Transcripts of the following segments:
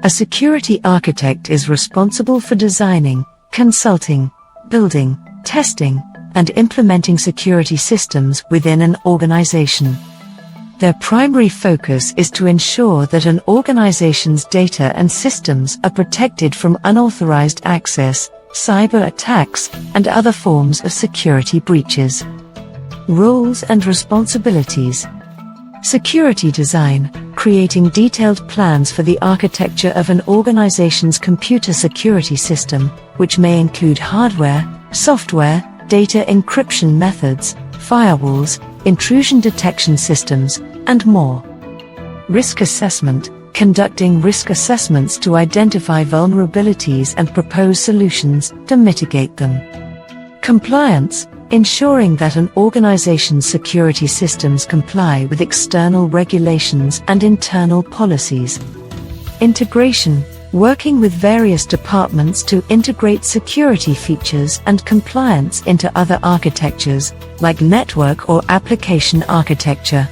A security architect is responsible for designing, consulting, building, testing, and implementing security systems within an organization. Their primary focus is to ensure that an organization's data and systems are protected from unauthorized access, cyber attacks, and other forms of security breaches. Roles and responsibilities. Security design, creating detailed plans for the architecture of an organization's computer security system, which may include hardware, software, data encryption methods, firewalls, intrusion detection systems, and more. Risk assessment, conducting risk assessments to identify vulnerabilities and propose solutions to mitigate them. Compliance, ensuring that an organization's security systems comply with external regulations and internal policies. Integration, working with various departments to integrate security features and compliance into other architectures, like network or application architecture.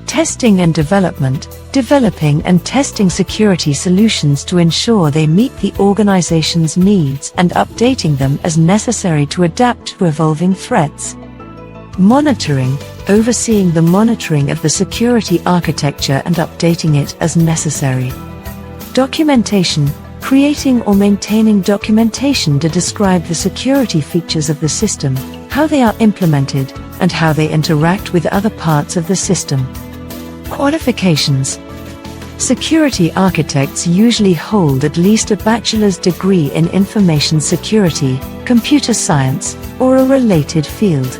Testing and development, developing and testing security solutions to ensure they meet the organization's needs and updating them as necessary to adapt to evolving threats. Monitoring, overseeing the monitoring of the security architecture and updating it as necessary. Documentation, creating or maintaining documentation to describe the security features of the system, how they are implemented, and how they interact with other parts of the system. Qualifications. Security architects usually hold at least a bachelor's degree in information security, computer science, or a related field.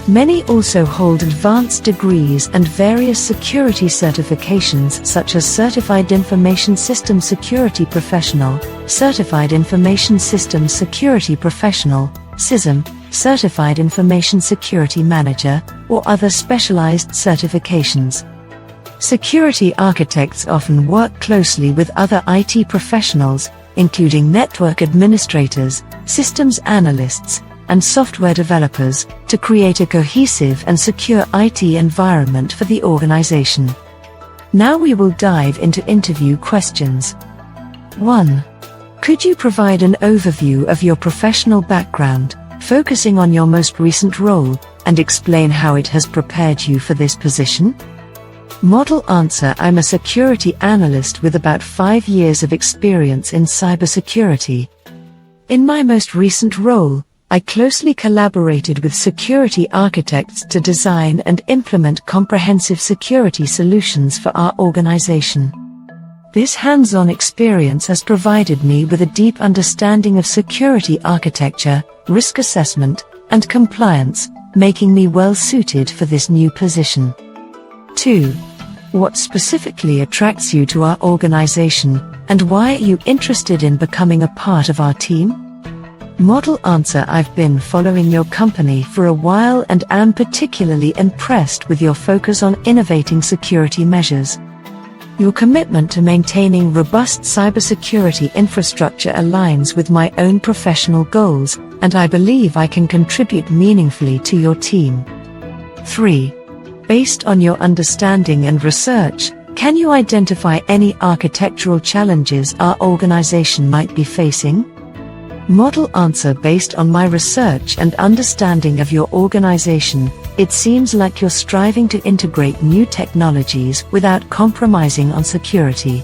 Many also hold advanced degrees and various security certifications such as Certified Information Systems Security Professional, Certified Information Systems Security Professional, CISM, Certified Information Security Manager, or other specialized certifications. Security architects often work closely with other IT professionals, including network administrators, systems analysts, and software developers, to create a cohesive and secure IT environment for the organization. Now we will dive into interview questions. 1. Could you provide an overview of your professional background, focusing on your most recent role, and explain how it has prepared you for this position? Model answer: I'm a security analyst with about 5 years of experience in cybersecurity. In my most recent role, I closely collaborated with security architects to design and implement comprehensive security solutions for our organization. This hands-on experience has provided me with a deep understanding of security architecture, risk assessment, and compliance, making me well suited for this new position. 2. What specifically attracts you to our organization, and why are you interested in becoming a part of our team? Model answer: I've been following your company for a while and am particularly impressed with your focus on innovating security measures. Your commitment to maintaining robust cybersecurity infrastructure aligns with my own professional goals, and I believe I can contribute meaningfully to your team. 3. Based on your understanding and research, can you identify any architectural challenges our organization might be facing? Model answer: based on my research and understanding of your organization, it seems like you're striving to integrate new technologies without compromising on security.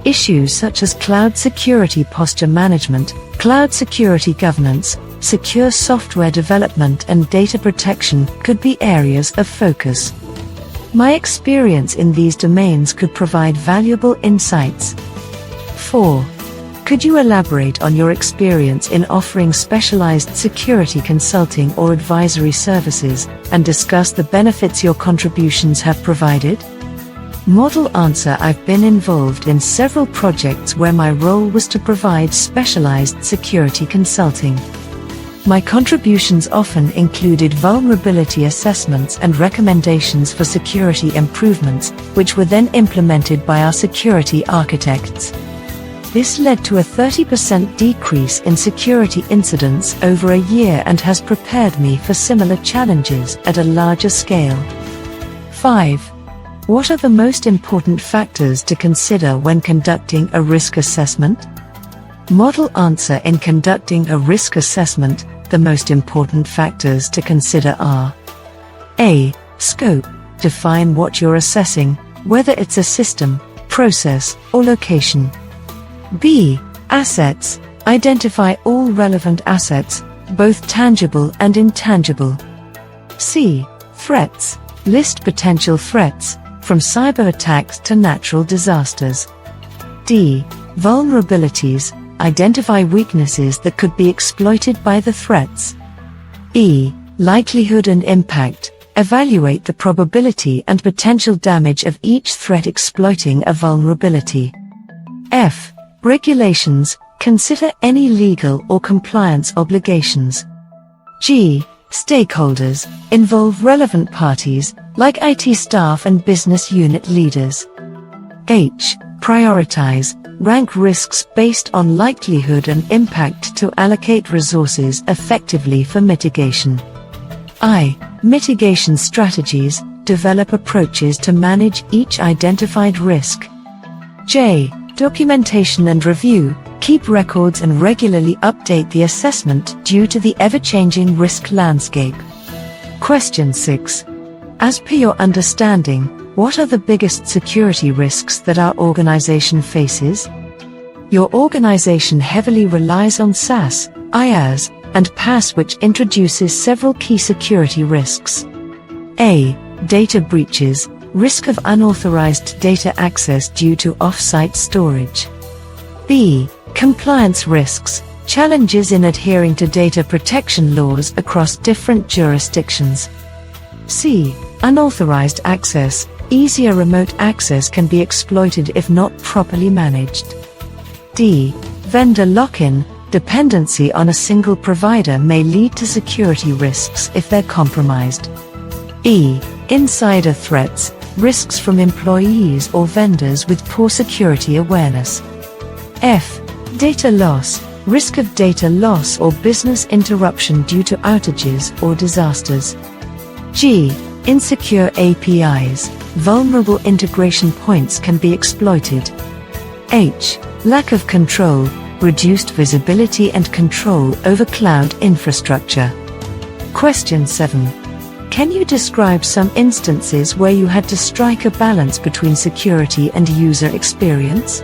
Issues such as cloud security posture management, cloud security governance, secure software development, and data protection could be areas of focus. My experience in these domains could provide valuable insights. 4. Could you elaborate on your experience in offering specialized security consulting or advisory services, and discuss the benefits your contributions have provided? Model answer: I've been involved in several projects where my role was to provide specialized security consulting. My contributions often included vulnerability assessments and recommendations for security improvements, which were then implemented by our security architects. This led to a 30% decrease in security incidents over a year and has prepared me for similar challenges at a larger scale. 5. What are the most important factors to consider when conducting a risk assessment? Model answer: in conducting a risk assessment, the most important factors to consider are: A. Scope. Define what you're assessing, whether it's a system, process, or location. B. Assets. Identify all relevant assets, both tangible and intangible. C. Threats. List potential threats, from cyber attacks to natural disasters. D. Vulnerabilities. Identify weaknesses that could be exploited by the threats. E. Likelihood and impact. Evaluate the probability and potential damage of each threat exploiting a vulnerability. F. Regulations. Consider any legal or compliance obligations. G. Stakeholders. Involve relevant parties, like IT staff and business unit leaders. H. Prioritize. Rank risks based on likelihood and impact to allocate resources effectively for mitigation. I. Mitigation strategies. Develop approaches to manage each identified risk. J. Documentation and review. Keep records and regularly update the assessment due to the ever-changing risk landscape. Question 6. As per your understanding, what are the biggest security risks that our organization faces? Your organization heavily relies on SaaS, IaaS, and PaaS, which introduces several key security risks. A. Data breaches. Risk of unauthorized data access due to off-site storage. B. Compliance risks. Challenges in adhering to data protection laws across different jurisdictions. C. Unauthorized access. Easier remote access can be exploited if not properly managed. D. Vendor lock-in. Dependency on a single provider may lead to security risks if they're compromised. E. Insider threats. Risks from employees or vendors with poor security awareness. F. Data loss. Risk of data loss or business interruption due to outages or disasters. G. Insecure APIs. Vulnerable integration points can be exploited. H. Lack of control. Reduced visibility and control over cloud infrastructure. Question 7. Can you describe some instances where you had to strike a balance between security and user experience?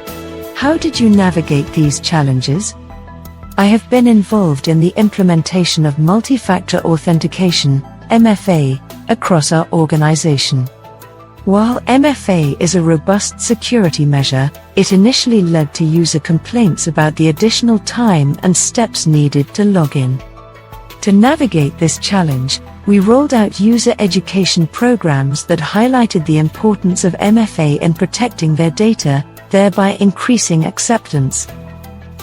How did you navigate these challenges? I have been involved in the implementation of multi-factor authentication, MFA, across our organization. While MFA is a robust security measure, it initially led to user complaints about the additional time and steps needed to log in. To navigate this challenge, we rolled out user education programs that highlighted the importance of MFA in protecting their data, thereby increasing acceptance.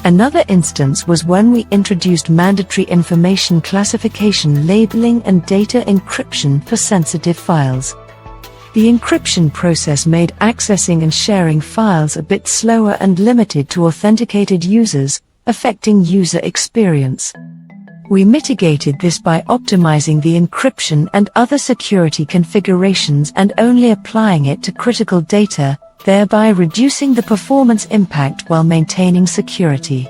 Another instance was when we introduced mandatory information classification labeling and data encryption for sensitive files. The encryption process made accessing and sharing files a bit slower and limited to authenticated users, affecting user experience. We mitigated this by optimizing the encryption and other security configurations and only applying it to critical data, thereby reducing the performance impact while maintaining security.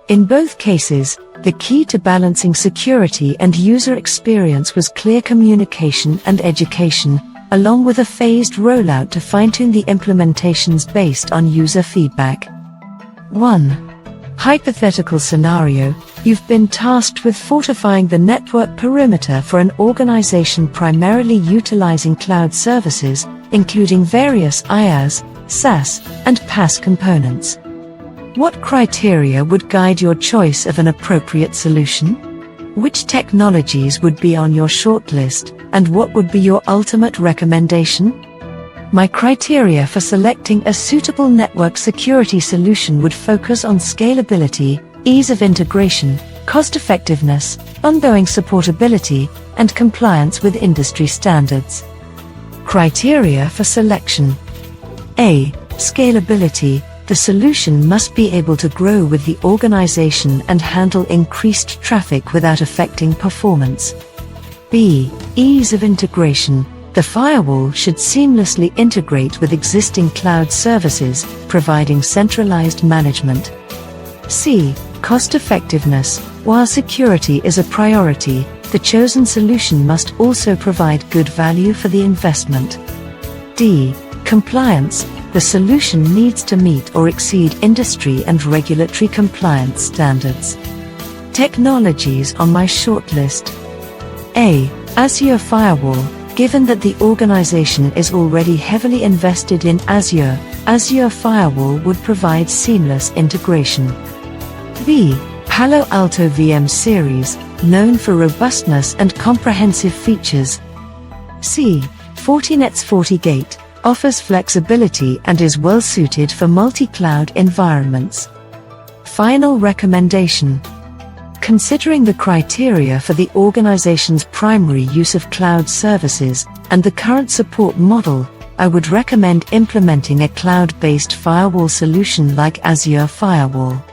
In both cases, the key to balancing security and user experience was clear communication and education, along with a phased rollout to fine-tune the implementations based on user feedback. 1. Hypothetical scenario: you've been tasked with fortifying the network perimeter for an organization primarily utilizing cloud services, including various IaaS, SaaS, and PaaS components. What criteria would guide your choice of an appropriate solution? Which technologies would be on your shortlist, and what would be your ultimate recommendation? My criteria for selecting a suitable network security solution would focus on scalability, ease of integration, cost-effectiveness, ongoing supportability, and compliance with industry standards. Criteria for selection. A. Scalability. The solution must be able to grow with the organization and handle increased traffic without affecting performance. B. Ease of integration. The firewall should seamlessly integrate with existing cloud services, providing centralized management. C. Cost-effectiveness. While security is a priority, the chosen solution must also provide good value for the investment. D. Compliance. The solution needs to meet or exceed industry and regulatory compliance standards. Technologies on my shortlist. A. Azure Firewall. Given that the organization is already heavily invested in Azure, Azure Firewall would provide seamless integration. B. Palo Alto VM Series, known for robustness and comprehensive features. C. Fortinet's FortiGate, offers flexibility and is well suited for multi-cloud environments. Final recommendation. Considering the criteria for the organization's primary use of cloud services and the current support model, I would recommend implementing a cloud-based firewall solution like Azure Firewall.